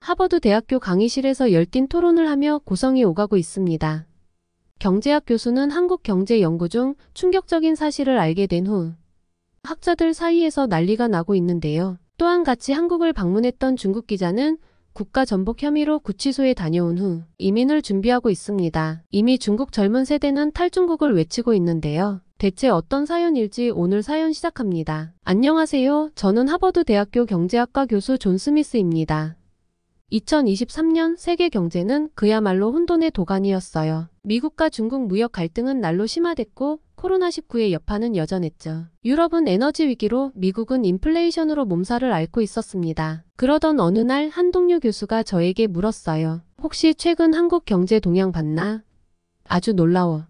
하버드 대학교 강의실에서 열띤 토론을 하며 고성이 오가고 있습니다. 경제학 교수는 한국 경제 연구 중 충격적인 사실을 알게 된 후 학자들 사이에서 난리가 나고 있는데요. 또한 같이 한국을 방문했던 중국 기자는 국가 전복 혐의로 구치소에 다녀온 후 이민을 준비하고 있습니다. 이미 중국 젊은 세대는 탈중국을 외치고 있는데요. 대체 어떤 사연일지 오늘 사연 시작합니다. 안녕하세요. 저는 하버드 대학교 경제학과 교수 존 스미스입니다. 2023년 세계 경제는 그야말로 혼돈의 도가니였어요. 미국과 중국 무역 갈등은 날로 심화됐고 코로나19의 여파는 여전했죠. 유럽은 에너지 위기로 미국은 인플레이션으로 몸살을 앓고 있었습니다. 그러던 어느 날 한동료 교수가 저에게 물었어요. 혹시 최근 한국 경제 동향 봤나? 아주 놀라워.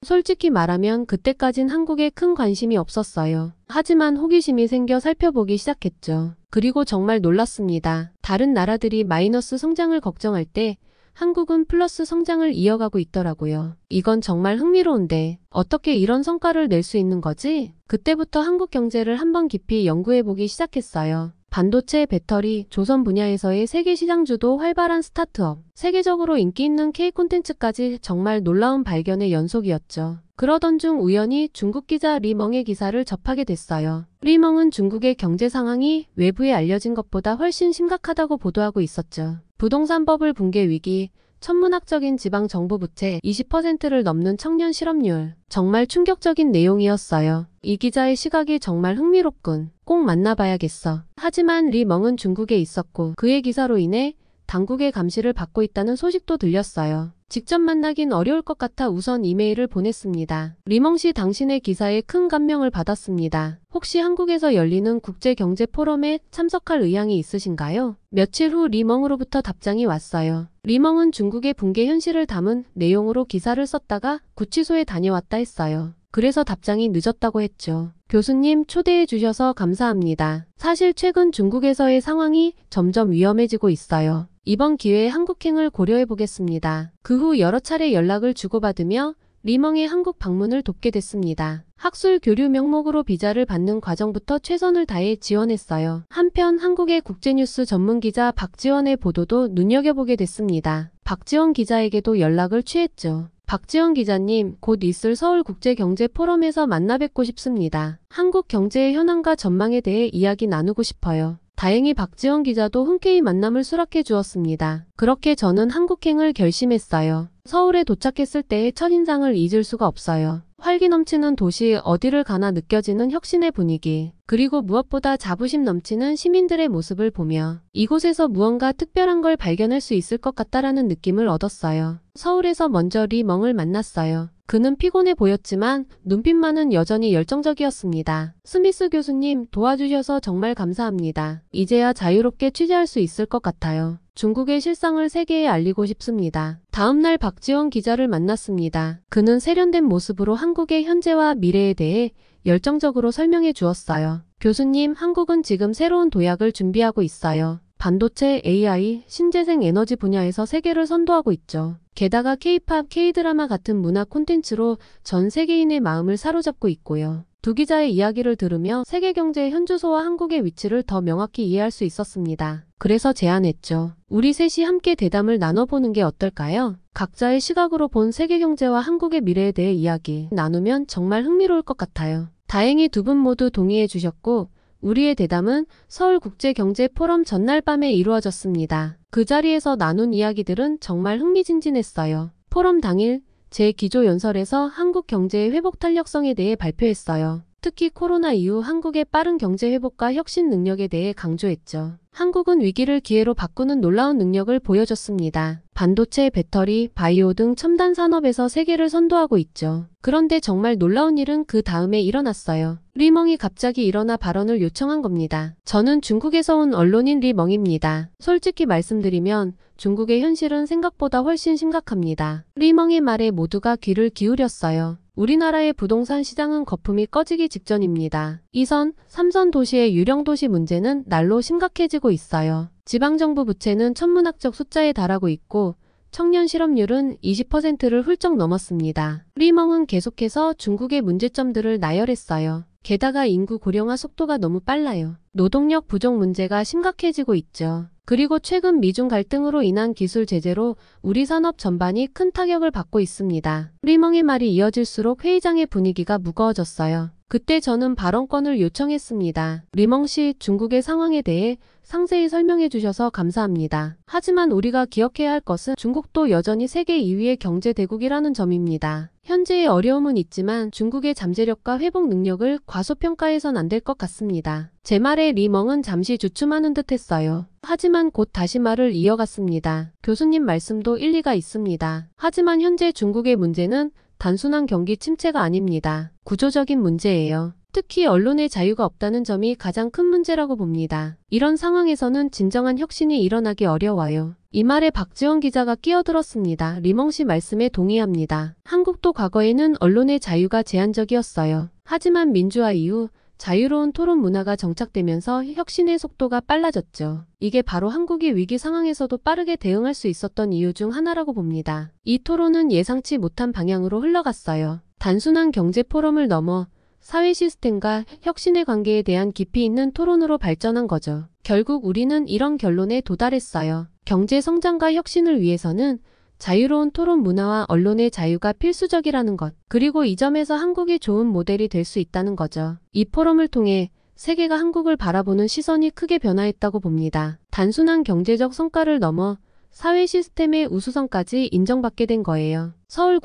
솔직히 말하면 그때까진 한국에 큰 관심이 없었어요. 하지만 호기심이 생겨 살펴보기 시작했죠. 그리고 정말 놀랐습니다. 다른 나라들이 마이너스 성장을 걱정할 때 한국은 플러스 성장을 이어가고 있더라고요. 이건 정말 흥미로운데 어떻게 이런 성과를 낼 수 있는 거지? 그때부터 한국 경제를 한번 깊이 연구해보기 시작했어요. 반도체, 배터리, 조선 분야에서의 세계 시장주도 활발한 스타트업, 세계적으로 인기 있는 K 콘텐츠까지 정말 놀라운 발견의 연속이었죠. 그러던 중 우연히 중국 기자 리멍의 기사를 접하게 됐어요. 리멍은 중국의 경제 상황이 외부에 알려진 것보다 훨씬 심각하다고 보도하고 있었죠. 부동산 버블 붕괴 위기, 천문학적인 지방 정부 부채 20%를 넘는 청년 실업률. 정말 충격적인 내용이었어요. 이 기자의 시각이 정말 흥미롭군. 꼭 만나봐야겠어. 하지만 리멍은 중국에 있었고 그의 기사로 인해 당국의 감시를 받고 있다는 소식도 들렸어요. 직접 만나긴 어려울 것 같아 우선 이메일을 보냈습니다. 리멍 씨, 당신의 기사에 큰 감명을 받았습니다. 혹시 한국에서 열리는 국제경제 포럼에 참석할 의향이 있으신가요? 며칠 후 리멍으로부터 답장이 왔어요. 리멍은 중국의 붕괴 현실을 담은 내용으로 기사를 썼다가 구치소에 다녀왔다 했어요. 그래서 답장이 늦었다고 했죠. 교수님, 초대해 주셔서 감사합니다. 사실 최근 중국에서의 상황이 점점 위험해지고 있어요. 이번 기회에 한국행을 고려해 보겠습니다. 그 후 여러 차례 연락을 주고받으며 리멍의 한국 방문을 돕게 됐습니다. 학술 교류 명목으로 비자를 받는 과정부터 최선을 다해 지원했어요. 한편 한국의 국제뉴스 전문기자 박지원의 보도도 눈여겨보게 됐습니다. 박지원 기자에게도 연락을 취했죠. 박지원 기자님, 곧 있을 서울국제경제포럼에서 만나 뵙고 싶습니다. 한국 경제의 현황과 전망에 대해 이야기 나누고 싶어요. 다행히 박지원 기자도 흔쾌히 만남을 수락해 주었습니다. 그렇게 저는 한국행을 결심했어요. 서울에 도착했을 때의 첫인상을 잊을 수가 없어요. 활기 넘치는 도시, 어디를 가나 느껴지는 혁신의 분위기, 그리고 무엇보다 자부심 넘치는 시민들의 모습을 보며 이곳에서 무언가 특별한 걸 발견할 수 있을 것 같다라는 느낌을 얻었어요. 서울에서 먼저 리멍을 만났어요. 그는 피곤해 보였지만 눈빛만은 여전히 열정적이었습니다. 스미스 교수님, 도와주셔서 정말 감사합니다. 이제야 자유롭게 취재할 수 있을 것 같아요. 중국의 실상을 세계에 알리고 싶습니다. 다음날 박지원 기자를 만났습니다. 그는 세련된 모습으로 한국의 현재와 미래에 대해 열정적으로 설명해 주었어요. 교수님, 한국은 지금 새로운 도약을 준비하고 있어요. 반도체, AI, 신재생 에너지 분야에서 세계를 선도하고 있죠. 게다가 K-팝, K-드라마 같은 문화 콘텐츠로 전 세계인의 마음을 사로잡고 있고요. 두 기자의 이야기를 들으며 세계 경제의 현주소와 한국의 위치를 더 명확히 이해할 수 있었습니다. 그래서 제안했죠. 우리 셋이 함께 대담을 나눠보는 게 어떨까요? 각자의 시각으로 본 세계 경제와 한국의 미래에 대해 이야기 나누면 정말 흥미로울 것 같아요. 다행히 두 분 모두 동의해 주셨고 우리의 대담은 서울국제경제포럼 전날 밤에 이루어졌습니다. 그 자리에서 나눈 이야기들은 정말 흥미진진했어요. 포럼 당일 제 기조연설에서 한국 경제의 회복 탄력성에 대해 발표했어요. 특히 코로나 이후 한국의 빠른 경제 회복과 혁신 능력에 대해 강조했죠. 한국은 위기를 기회로 바꾸는 놀라운 능력을 보여줬습니다. 반도체, 배터리, 바이오 등 첨단 산업에서 세계를 선도하고 있죠. 그런데 정말 놀라운 일은 그 다음에 일어났어요. 리멍이 갑자기 일어나 발언을 요청한 겁니다. 저는 중국에서 온 언론인 리멍입니다. 솔직히 말씀드리면 중국의 현실은 생각보다 훨씬 심각합니다. 리멍의 말에 모두가 귀를 기울였어요. 우리나라의 부동산 시장은 거품이 꺼지기 직전입니다. 2선, 3선 도시의 유령 도시 문제는 날로 심각해지고 있어요. 지방정부 부채는 천문학적 숫자에 달하고 있고 청년 실업률은 20%를 훌쩍 넘었습니다. 리멍은 계속해서 중국의 문제점들을 나열했어요. 게다가 인구 고령화 속도가 너무 빨라요. 노동력 부족 문제가 심각해지고 있죠. 그리고 최근 미중 갈등으로 인한 기술 제재로 우리 산업 전반이 큰 타격을 받고 있습니다. 리멍의 말이 이어질수록 회의장의 분위기가 무거워졌어요. 그때 저는 발언권을 요청했습니다. 리멍 씨, 중국의 상황에 대해 상세히 설명해 주셔서 감사합니다. 하지만 우리가 기억해야 할 것은 중국도 여전히 세계 2위의 경제 대국이라는 점입니다. 현재의 어려움은 있지만 중국의 잠재력과 회복 능력을 과소평가해선 안 될 것 같습니다. 제 말에 리멍은 잠시 주춤하는 듯 했어요. 하지만 곧 다시 말을 이어갔습니다. 교수님 말씀도 일리가 있습니다. 하지만 현재 중국의 문제는 단순한 경기 침체가 아닙니다. 구조적인 문제예요. 특히 언론의 자유가 없다는 점이 가장 큰 문제라고 봅니다. 이런 상황에서는 진정한 혁신이 일어나기 어려워요. 이 말에 박지원 기자가 끼어들었습니다. 리멍 씨 말씀에 동의합니다. 한국도 과거에는 언론의 자유가 제한적이었어요. 하지만 민주화 이후 자유로운 토론 문화가 정착되면서 혁신의 속도가 빨라졌죠. 이게 바로 한국이 위기 상황에서도 빠르게 대응할 수 있었던 이유 중 하나라고 봅니다. 이 토론은 예상치 못한 방향으로 흘러갔어요. 단순한 경제 포럼을 넘어 사회 시스템과 혁신의 관계에 대한 깊이 있는 토론으로 발전한 거죠. 결국 우리는 이런 결론에 도달했어요. 경제 성장과 혁신을 위해서는 자유로운 토론 문화와 언론의 자유가 필수적이라는 것. 그리고 이 점에서 한국이 좋은 모델이 될 수 있다는 거죠. 이 포럼을 통해 세계가 한국을 바라보는 시선이 크게 변화했다고 봅니다. 단순한 경제적 성과를 넘어 사회 시스템의 우수성까지 인정받게 된 거예요.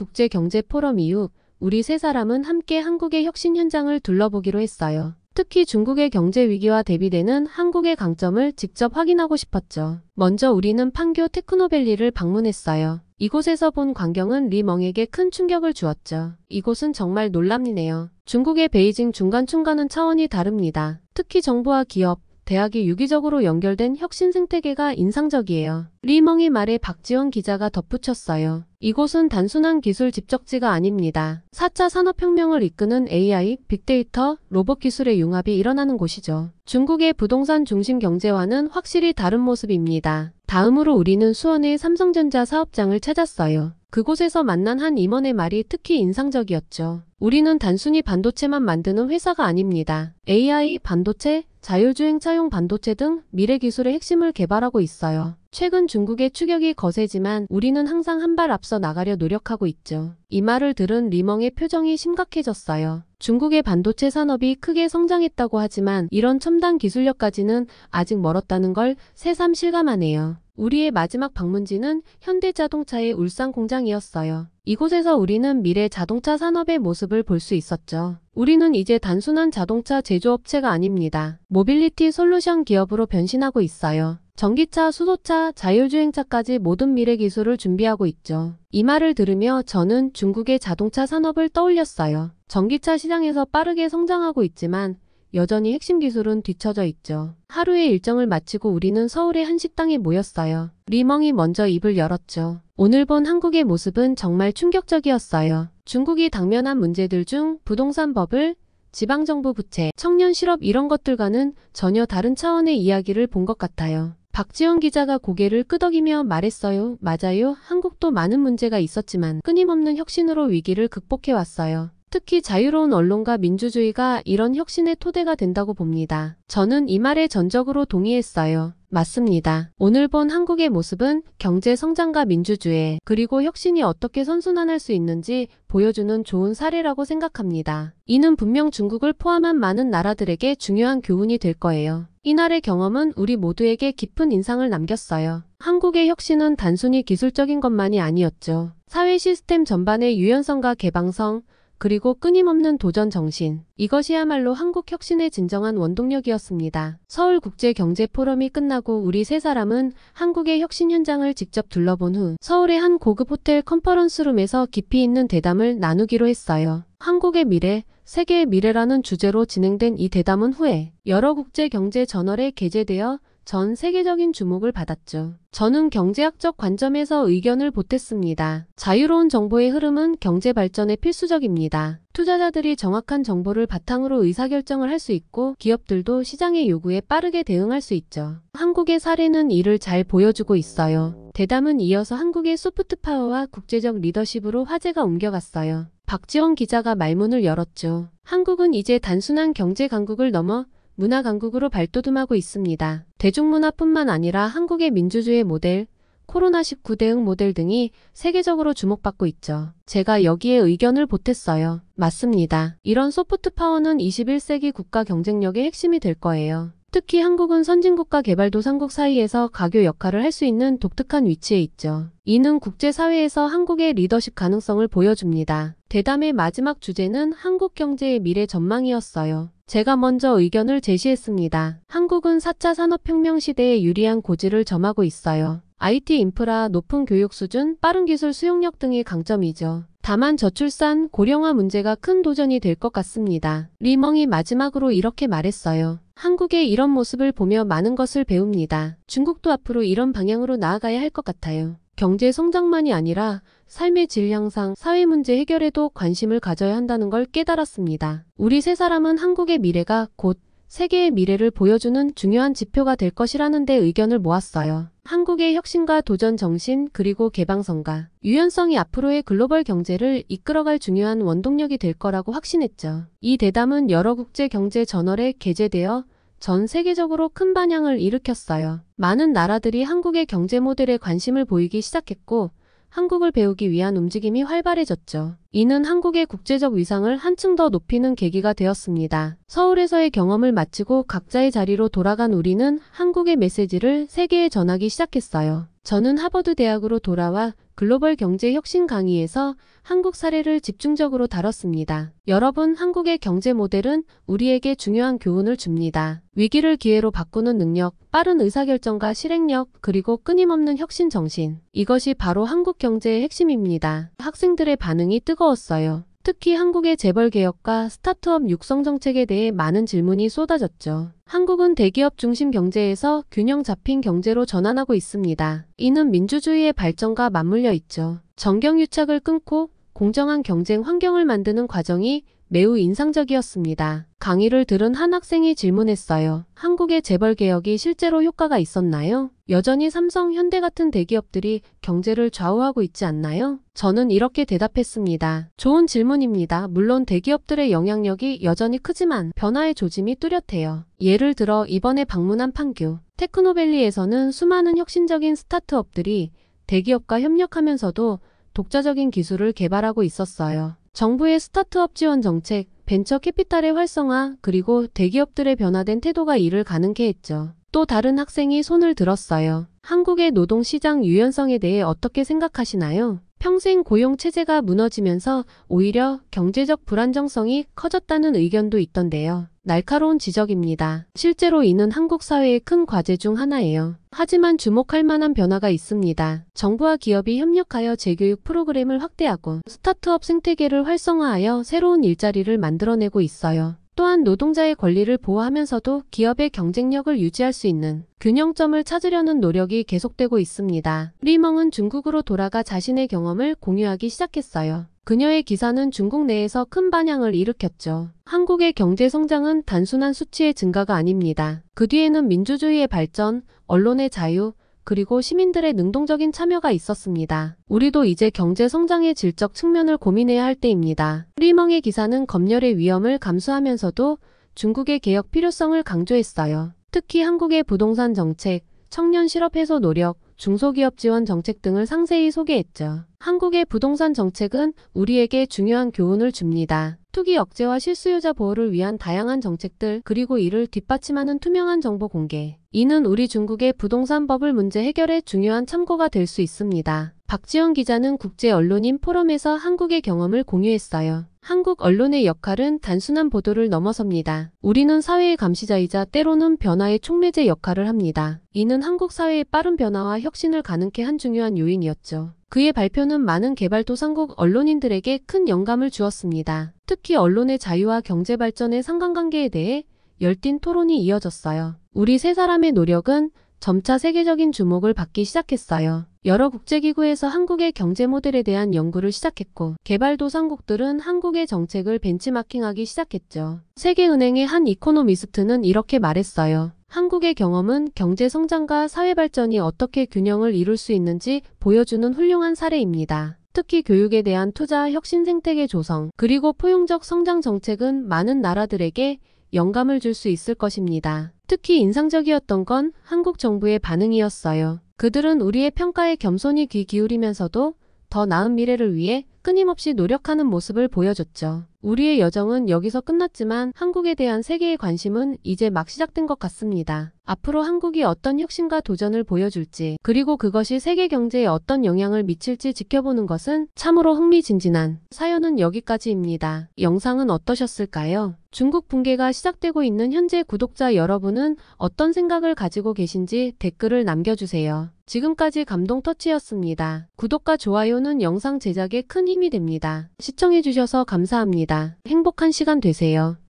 서울국제경제포럼 이후 우리 세 사람은 함께 한국의 혁신 현장을 둘러보기로 했어요. 특히 중국의 경제 위기와 대비되는 한국의 강점을 직접 확인하고 싶었죠. 먼저 우리는 판교 테크노밸리를 방문했어요. 이곳에서 본 광경은 리멍에게 큰 충격을 주었죠. 이곳은 정말 놀랍네요. 중국의 베이징 중간층과는 차원이 다릅니다. 특히 정부와 기업, 대학이 유기적으로 연결된 혁신 생태계가 인상적이에요. 리멍의 말에 박지원 기자가 덧붙였어요. 이곳은 단순한 기술 집적지가 아닙니다. 4차 산업혁명을 이끄는 AI, 빅데이터, 로봇 기술의 융합이 일어나는 곳이죠. 중국의 부동산 중심 경제와는 확실히 다른 모습입니다. 다음으로 우리는 수원의 삼성전자 사업장을 찾았어요. 그곳에서 만난 한 임원의 말이 특히 인상적이었죠. 우리는 단순히 반도체만 만드는 회사가 아닙니다. AI, 반도체, 자율주행차용 반도체 등 미래 기술의 핵심을 개발하고 있어요. 최근 중국의 추격이 거세지만 우리는 항상 한 발 앞서 나가려 노력하고 있죠. 이 말을 들은 리멍의 표정이 심각해졌어요. 중국의 반도체 산업이 크게 성장했다고 하지만 이런 첨단 기술력까지는 아직 멀었다는 걸 새삼 실감하네요. 우리의 마지막 방문지는 현대자동차의 울산 공장이었어요. 이곳에서 우리는 미래 자동차 산업의 모습을 볼 수 있었죠. 우리는 이제 단순한 자동차 제조업체가 아닙니다. 모빌리티 솔루션 기업으로 변신하고 있어요. 전기차, 수소차, 자율주행차까지 모든 미래 기술을 준비하고 있죠. 이 말을 들으며 저는 중국의 자동차 산업을 떠올렸어요. 전기차 시장에서 빠르게 성장하고 있지만 여전히 핵심 기술은 뒤처져 있죠. 하루의 일정을 마치고 우리는 서울의 한 식당에 모였어요. 리멍이 먼저 입을 열었죠. 오늘 본 한국의 모습은 정말 충격적이었어요. 중국이 당면한 문제들 중 부동산 버블, 지방정부 부채, 청년 실업 이런 것들과는 전혀 다른 차원의 이야기를 본 것 같아요. 박지원 기자가 고개를 끄덕이며 말했어요. 맞아요. 한국도 많은 문제가 있었지만 끊임없는 혁신으로 위기를 극복해왔어요. 특히 자유로운 언론과 민주주의가 이런 혁신의 토대가 된다고 봅니다. 저는 이 말에 전적으로 동의했어요. 맞습니다. 오늘 본 한국의 모습은 경제 성장과 민주주의, 그리고 혁신이 어떻게 선순환할 수 있는지 보여주는 좋은 사례라고 생각합니다. 이는 분명 중국을 포함한 많은 나라들에게 중요한 교훈이 될 거예요. 이날의 경험은 우리 모두에게 깊은 인상을 남겼어요. 한국의 혁신은 단순히 기술적인 것만이 아니었죠. 사회 시스템 전반의 유연성과 개방성, 그리고 끊임없는 도전 정신. 이것이야말로 한국 혁신의 진정한 원동력이었습니다. 서울국제경제포럼이 끝나고 우리 세 사람은 한국의 혁신 현장을 직접 둘러본 후 서울의 한 고급 호텔 컨퍼런스룸에서 깊이 있는 대담을 나누기로 했어요. 한국의 미래, 세계의 미래라는 주제로 진행된 이 대담은 후에 여러 국제경제 저널에 게재되어 전 세계적인 주목을 받았죠. 저는 경제학적 관점에서 의견을 보탰습니다. 자유로운 정보의 흐름은 경제 발전에 필수적입니다. 투자자들이 정확한 정보를 바탕으로 의사결정을 할 수 있고 기업들도 시장의 요구에 빠르게 대응할 수 있죠. 한국의 사례는 이를 잘 보여주고 있어요. 대담은 이어서 한국의 소프트 파워와 국제적 리더십으로 화제가 옮겨갔어요. 박지원 기자가 말문을 열었죠. 한국은 이제 단순한 경제 강국을 넘어 문화 강국으로 발돋움하고 있습니다. 대중문화뿐만 아니라 한국의 민주주의 모델, 코로나19 대응 모델 등이 세계적으로 주목받고 있죠. 제가 여기에 의견을 보탰어요. 맞습니다. 이런 소프트 파워는 21세기 국가 경쟁력의 핵심이 될 거예요. 특히 한국은 선진국과 개발도상국 사이에서 가교 역할을 할 수 있는 독특한 위치에 있죠. 이는 국제사회에서 한국의 리더십 가능성을 보여줍니다. 대담의 마지막 주제는 한국 경제의 미래 전망이었어요. 제가 먼저 의견을 제시했습니다. 한국은 4차 산업혁명 시대에 유리한 고지를 점하고 있어요. IT 인프라, 높은 교육 수준, 빠른 기술 수용력 등이 강점이죠. 다만 저출산, 고령화 문제가 큰 도전이 될 것 같습니다. 리멍이 마지막으로 이렇게 말했어요. 한국의 이런 모습을 보며 많은 것을 배웁니다. 중국도 앞으로 이런 방향으로 나아가야 할 것 같아요. 경제 성장만이 아니라 삶의 질 향상, 사회 문제 해결에도 관심을 가져야 한다는 걸 깨달았습니다. 우리 세 사람은 한국의 미래가 곧 세계의 미래를 보여주는 중요한 지표가 될 것이라는 데 의견을 모았어요. 한국의 혁신과 도전 정신 그리고 개방성과 유연성이 앞으로의 글로벌 경제를 이끌어갈 중요한 원동력이 될 거라고 확신했죠. 이 대담은 여러 국제 경제 저널에 게재되어 전 세계적으로 큰 반향을 일으켰어요. 많은 나라들이 한국의 경제 모델에 관심을 보이기 시작했고 한국을 배우기 위한 움직임이 활발해졌죠. 이는 한국의 국제적 위상을 한층 더 높이는 계기가 되었습니다. 서울에서의 경험을 마치고 각자의 자리로 돌아간 우리는 한국의 메시지를 세계에 전하기 시작했어요. 저는 하버드 대학으로 돌아와 글로벌 경제 혁신 강의에서 한국 사례를 집중적으로 다뤘습니다. 여러분, 한국의 경제 모델은 우리에게 중요한 교훈을 줍니다. 위기를 기회로 바꾸는 능력, 빠른 의사결정과 실행력, 그리고 끊임없는 혁신 정신. 이것이 바로 한국 경제의 핵심입니다. 학생들의 반응이 뜨거웠어요. 특히 한국의 재벌 개혁과 스타트업 육성 정책에 대해 많은 질문이 쏟아졌죠. 한국은 대기업 중심 경제에서 균형 잡힌 경제로 전환하고 있습니다. 이는 민주주의의 발전과 맞물려 있죠. 정경유착을 끊고 공정한 경쟁 환경을 만드는 과정이 매우 인상적이었습니다. 강의를 들은 한 학생이 질문했어요. 한국의 재벌 개혁이 실제로 효과가 있었나요? 여전히 삼성, 현대 같은 대기업들이 경제를 좌우하고 있지 않나요? 저는 이렇게 대답했습니다. 좋은 질문입니다. 물론 대기업들의 영향력이 여전히 크지만 변화의 조짐이 뚜렷해요. 예를 들어 이번에 방문한 판교, 테크노밸리에서는 수많은 혁신적인 스타트업들이 대기업과 협력하면서도 독자적인 기술을 개발하고 있었어요. 정부의 스타트업 지원 정책, 벤처 캐피탈의 활성화, 그리고 대기업들의 변화된 태도가 이를 가능케 했죠. 또 다른 학생이 손을 들었어요. 한국의 노동시장 유연성에 대해 어떻게 생각하시나요? 평생 고용 체제가 무너지면서 오히려 경제적 불안정성이 커졌다는 의견도 있던데요. 날카로운 지적입니다. 실제로 이는 한국 사회의 큰 과제 중 하나예요. 하지만 주목할 만한 변화가 있습니다. 정부와 기업이 협력하여 재교육 프로그램을 확대하고 스타트업 생태계를 활성화하여 새로운 일자리를 만들어내고 있어요. 또한 노동자의 권리를 보호하면서도 기업의 경쟁력을 유지할 수 있는 균형점을 찾으려는 노력이 계속되고 있습니다. 리멍은 중국으로 돌아가 자신의 경험을 공유하기 시작했어요. 그녀의 기사는 중국 내에서 큰 반향을 일으켰죠. 한국의 경제 성장은 단순한 수치의 증가가 아닙니다. 그 뒤에는 민주주의의 발전, 언론의 자유, 그리고 시민들의 능동적인 참여가 있었습니다. 우리도 이제 경제 성장의 질적 측면을 고민해야 할 때입니다. 리멍의 기사는 검열의 위험을 감수하면서도 중국의 개혁 필요성을 강조했어요. 특히 한국의 부동산 정책, 청년 실업 해소 노력, 중소기업 지원 정책 등을 상세히 소개했죠. 한국의 부동산 정책은 우리에게 중요한 교훈을 줍니다. 투기 억제와 실수요자 보호를 위한 다양한 정책들, 그리고 이를 뒷받침하는 투명한 정보 공개. 이는 우리 중국의 부동산 버블 문제 해결에 중요한 참고가 될 수 있습니다. 박지원 기자는 국제 언론인 포럼에서 한국의 경험을 공유했어요. 한국 언론의 역할은 단순한 보도를 넘어섭니다. 우리는 사회의 감시자이자 때로는 변화의 촉매제 역할을 합니다. 이는 한국 사회의 빠른 변화와 혁신을 가능케 한 중요한 요인이었죠. 그의 발표는 많은 개발도상국 언론인들에게 큰 영감을 주었습니다. 특히 언론의 자유와 경제 발전의 상관관계에 대해 열띤 토론이 이어졌어요. 우리 세 사람의 노력은 점차 세계적인 주목을 받기 시작했어요. 여러 국제기구에서 한국의 경제 모델에 대한 연구를 시작했고 개발도상국들은 한국의 정책을 벤치마킹하기 시작했죠. 세계은행의 한 이코노미스트는 이렇게 말했어요. 한국의 경험은 경제 성장과 사회 발전이 어떻게 균형을 이룰 수 있는지 보여주는 훌륭한 사례입니다. 특히 교육에 대한 투자, 혁신 생태계 조성, 그리고 포용적 성장 정책은 많은 나라들에게 영감을 줄 수 있을 것입니다. 특히 인상적이었던 건 한국 정부의 반응이었어요. 그들은 우리의 평가에 겸손히 귀 기울이면서도 더 나은 미래를 위해 끊임없이 노력하는 모습을 보여줬죠. 우리의 여정은 여기서 끝났지만 한국에 대한 세계의 관심은 이제 막 시작된 것 같습니다. 앞으로 한국이 어떤 혁신과 도전을 보여줄지, 그리고 그것이 세계 경제에 어떤 영향을 미칠지 지켜보는 것은 참으로 흥미진진한 사연은 여기까지입니다. 영상은 어떠셨을까요? 중국 붕괴가 시작되고 있는 현재 구독자 여러분은 어떤 생각을 가지고 계신지 댓글을 남겨주세요. 지금까지 감동터치였습니다. 구독과 좋아요는 영상 제작에 큰 힘이 됩니다. 시청해주셔서 감사합니다. 행복한 시간 되세요.